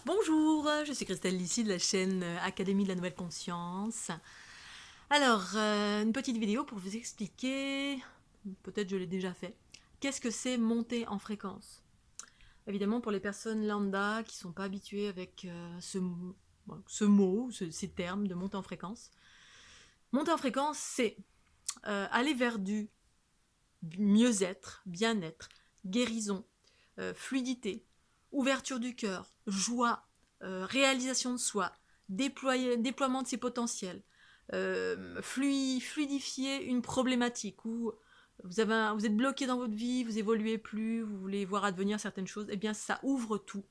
Bonjour, je suis Christelle Lissy de la chaîne Académie de la Nouvelle Conscience. Alors, une petite vidéo pour vous expliquer, peut-être je l'ai déjà fait, qu'est-ce que c'est monter en fréquence. Évidemment, pour les personnes lambda qui ne sont pas habituées avec ce mot, ces termes de monter en fréquence. Monter en fréquence, c'est aller vers du mieux-être, bien-être, guérison, fluidité, ouverture du cœur, joie, réalisation de soi, déploiement de ses potentiels, fluidifier une problématique où vous êtes bloqué dans votre vie, vous évoluez plus, vous voulez voir advenir certaines choses, eh bien ça ouvre tout.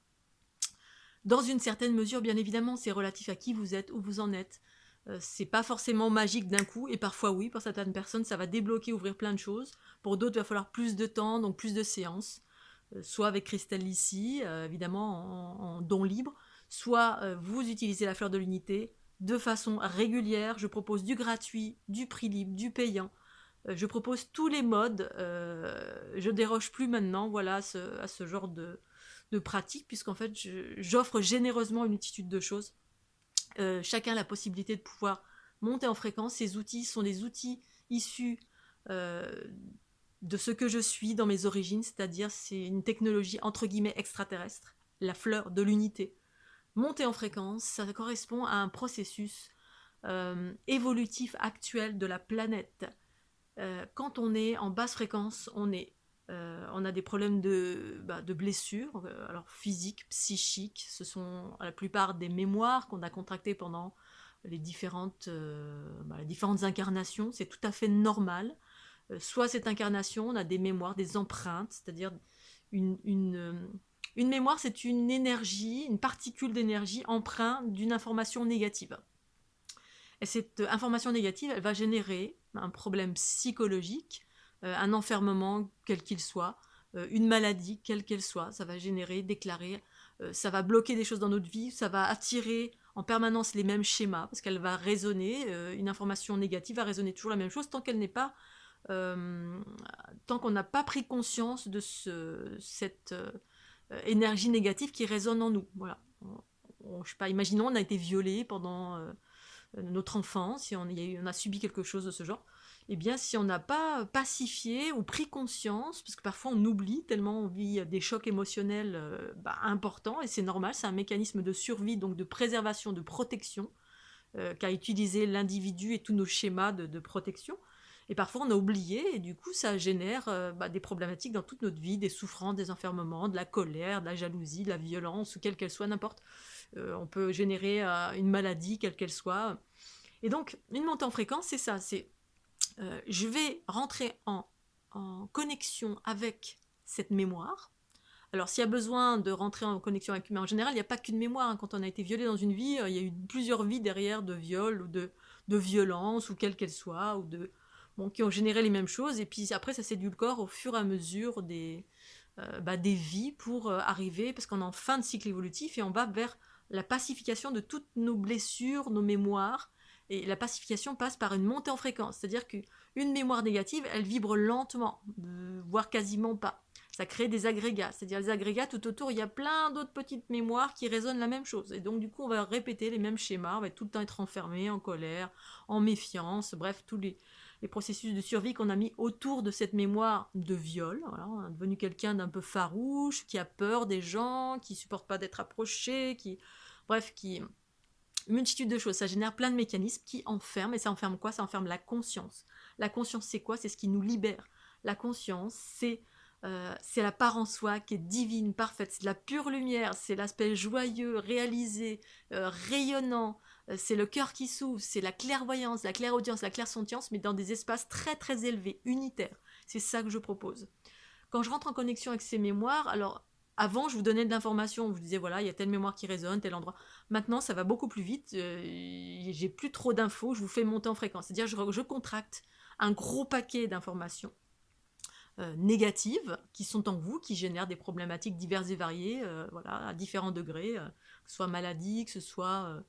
Dans une certaine mesure, bien évidemment, c'est relatif à qui vous êtes, où vous en êtes. C'est pas forcément magique d'un coup, et parfois oui, pour certaines personnes, ça va débloquer, ouvrir plein de choses. Pour d'autres, il va falloir plus de temps, donc plus de séances. Soit avec Christelle ici, évidemment en don libre, soit vous utilisez la fleur de l'unité de façon régulière. Je propose du gratuit, du prix libre, du payant. Je propose tous les modes. Je déroge plus maintenant, voilà, à ce genre de pratique, puisqu'en fait, j'offre généreusement une multitude de choses. Chacun a la possibilité de pouvoir monter en fréquence. Ces outils sont des outils issus euh, de ce que je suis dans mes origines, c'est-à-dire c'est une technologie entre guillemets extraterrestre, la fleur de l'unité. Monter en fréquence, ça correspond à un processus évolutif actuel de la planète. Quand on est en basse fréquence, on a des problèmes de blessures, alors physiques, psychiques. Ce sont la plupart des mémoires qu'on a contractées pendant les différentes incarnations. C'est tout à fait normal. Soit cette incarnation, on a des mémoires, des empreintes, c'est-à-dire une, une, euh, une mémoire, c'est une énergie, une particule d'énergie empreinte d'une information négative. Et cette information négative, elle va générer un problème psychologique, un enfermement quel qu'il soit, une maladie quelle qu'elle soit. Ça va générer, déclarer, ça va bloquer des choses dans notre vie, ça va attirer en permanence les mêmes schémas, parce qu'elle va résonner, une information négative va résonner toujours la même chose tant qu'elle n'est pas euh, tant qu'on n'a pas pris conscience de cette énergie négative qui résonne en nous. Voilà. Je sais pas, imaginons on a été violé pendant notre enfance, si on a subi quelque chose de ce genre, eh bien si on n'a pas pacifié ou pris conscience, parce que parfois on oublie tellement on vit des chocs émotionnels importants, et c'est normal, c'est un mécanisme de survie, donc de préservation, de protection, qu'a utilisé l'individu et tous nos schémas de protection. Et parfois on a oublié, et du coup ça génère des problématiques dans toute notre vie, des souffrances, des enfermements, de la colère, de la jalousie, de la violence, ou quelle qu'elle soit, n'importe. On peut générer une maladie, quelle qu'elle soit. Et donc, une montée en fréquence, c'est ça, c'est je vais rentrer en connexion avec cette mémoire. Alors, s'il y a besoin de rentrer en connexion avec, mais en général, il n'y a pas qu'une mémoire, hein. Quand on a été violé dans une vie, il y a eu plusieurs vies derrière de viol ou de violence, ou quelle qu'elle soit, qui ont généré les mêmes choses. Et puis après, ça s'édulcore au fur et à mesure des vies pour arriver, parce qu'on est en fin de cycle évolutif et on va vers la pacification de toutes nos blessures, nos mémoires. Et la pacification passe par une montée en fréquence, c'est-à-dire qu'une mémoire négative, elle vibre lentement, voire quasiment pas. Ça crée des agrégats, c'est-à-dire les agrégats tout autour, il y a plein d'autres petites mémoires qui résonnent la même chose. Et donc du coup, on va répéter les mêmes schémas, on va tout le temps être enfermé, en colère, en méfiance, bref, tous les processus de survie qu'on a mis autour de cette mémoire de viol. Voilà, on est devenu quelqu'un d'un peu farouche, qui a peur des gens, qui supporte pas d'être approché, qui une multitude de choses. Ça génère plein de mécanismes qui enferment. Et ça enferme quoi? Ça enferme la conscience. La conscience, c'est quoi? C'est ce qui nous libère. La conscience, c'est la part en soi qui est divine, parfaite. C'est de la pure lumière. C'est l'aspect joyeux, réalisé, rayonnant. C'est le cœur qui s'ouvre. C'est la clairvoyance, la clairaudience, la clairsentience, mais dans des espaces très très élevés, unitaires. C'est ça que je propose. Quand je rentre en connexion avec ces mémoires, alors avant, je vous donnais de l'information, je vous disais voilà, il y a telle mémoire qui résonne, tel endroit. Maintenant, ça va beaucoup plus vite. J'ai plus trop d'infos, je vous fais monter en fréquence. C'est-à-dire, je contracte un gros paquet d'informations négatives qui sont en vous, qui génèrent des problématiques diverses et variées, voilà, à différents degrés, que ce soit maladie, que ce soit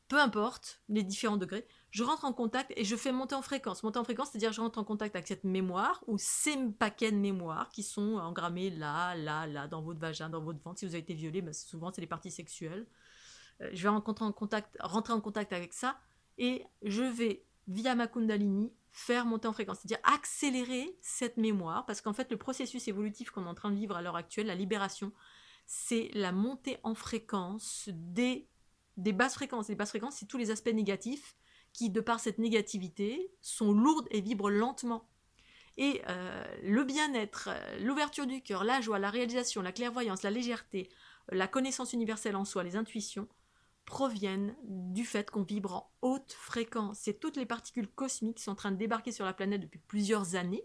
peu importe les différents degrés, je rentre en contact et je fais monter en fréquence. Monter en fréquence, c'est-à-dire je rentre en contact avec cette mémoire ou ces paquets de mémoire qui sont engrammés là, là, là, dans votre vagin, dans votre ventre. Si vous avez été violé, ben souvent c'est les parties sexuelles. Je vais rentrer en contact avec ça et je vais, via ma Kundalini, faire monter en fréquence, c'est-à-dire accélérer cette mémoire, parce qu'en fait le processus évolutif qu'on est en train de vivre à l'heure actuelle, la libération, c'est la montée en fréquence des basses fréquences. Les basses fréquences, c'est tous les aspects négatifs qui, de par cette négativité, sont lourdes et vibrent lentement. Et le bien-être, l'ouverture du cœur, la joie, la réalisation, la clairvoyance, la légèreté, la connaissance universelle en soi, les intuitions, proviennent du fait qu'on vibre en haute fréquence. C'est toutes les particules cosmiques qui sont en train de débarquer sur la planète depuis plusieurs années,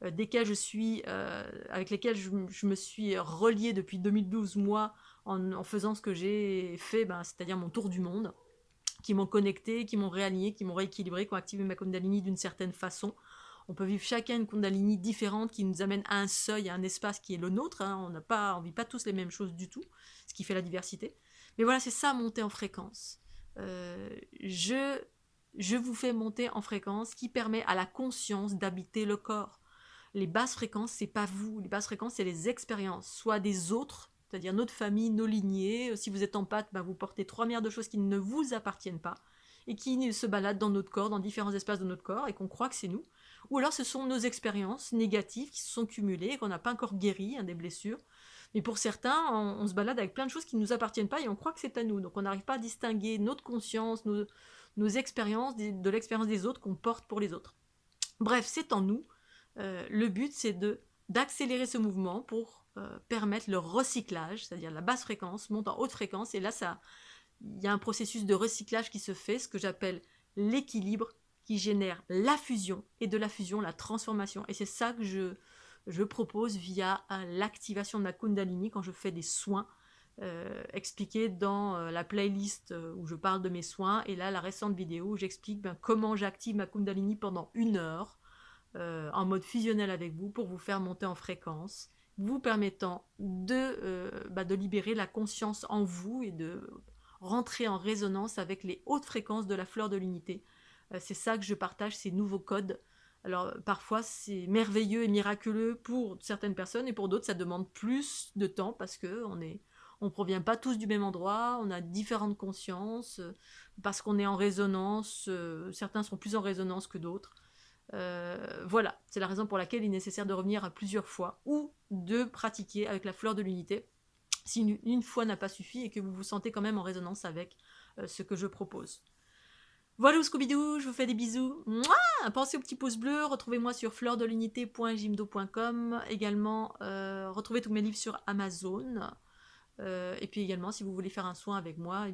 avec lesquelles je me suis reliée depuis 2012, moi, en faisant ce que j'ai fait, c'est-à-dire mon tour du monde, qui m'ont connecté, qui m'ont réaligné, qui m'ont rééquilibré, qui ont activé ma Kundalini d'une certaine façon. On peut vivre chacun une Kundalini différente qui nous amène à un seuil, à un espace qui est le nôtre. On ne vit pas tous les mêmes choses du tout, ce qui fait la diversité. Mais voilà, c'est ça, monter en fréquence. Je vous fais monter en fréquence qui permet à la conscience d'habiter le corps. Les basses fréquences, c'est pas vous. Les basses fréquences, c'est les expériences, soit des autres, c'est-à-dire notre famille, nos lignées. Si vous êtes en pâte, vous portez 3 milliards de choses qui ne vous appartiennent pas et qui se baladent dans notre corps, dans différents espaces de notre corps, et qu'on croit que c'est nous. Ou alors ce sont nos expériences négatives qui se sont cumulées et qu'on n'a pas encore guéri, des blessures. Mais pour certains, on se balade avec plein de choses qui ne nous appartiennent pas et on croit que c'est à nous. Donc on n'arrive pas à distinguer notre conscience, nos expériences de l'expérience des autres qu'on porte pour les autres. Bref, c'est en nous. Le but, c'est d'accélérer ce mouvement pour permettre le recyclage, c'est-à-dire la basse fréquence monte en haute fréquence. Et là, il y a un processus de recyclage qui se fait, ce que j'appelle l'équilibre, qui génère la fusion, et de la fusion, la transformation. Et c'est ça que je propose via l'activation de ma Kundalini quand je fais des soins, expliqués dans la playlist où je parle de mes soins, et là la récente vidéo où j'explique comment j'active ma Kundalini pendant 1 heure, en mode fusionnel avec vous, pour vous faire monter en fréquence, vous permettant de libérer la conscience en vous et de rentrer en résonance avec les hautes fréquences de la fleur de l'unité. C'est ça que je partage, ces nouveaux codes. Alors parfois c'est merveilleux et miraculeux pour certaines personnes, et pour d'autres ça demande plus de temps parce que on provient pas tous du même endroit, on a différentes consciences, parce qu'on est en résonance, certains sont plus en résonance que d'autres. Voilà, c'est la raison pour laquelle il est nécessaire de revenir à plusieurs fois ou de pratiquer avec la fleur de l'unité si une fois n'a pas suffi et que vous vous sentez quand même en résonance avec ce que je propose. Voilà Scooby-Doo, je vous fais des bisous. Mouah, pensez au petit pouce bleu, retrouvez-moi sur fleurdelunité.jimdo.com. Également, retrouvez tous mes livres sur Amazon. Et puis également, si vous voulez faire un soin avec moi,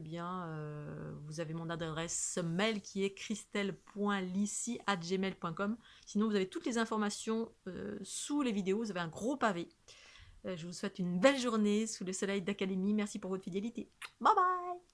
vous avez mon adresse mail qui est christelle.lissi@gmail.com. Sinon, vous avez toutes les informations sous les vidéos. Vous avez un gros pavé. Je vous souhaite une belle journée sous le soleil d'Académie. Merci pour votre fidélité. Bye bye!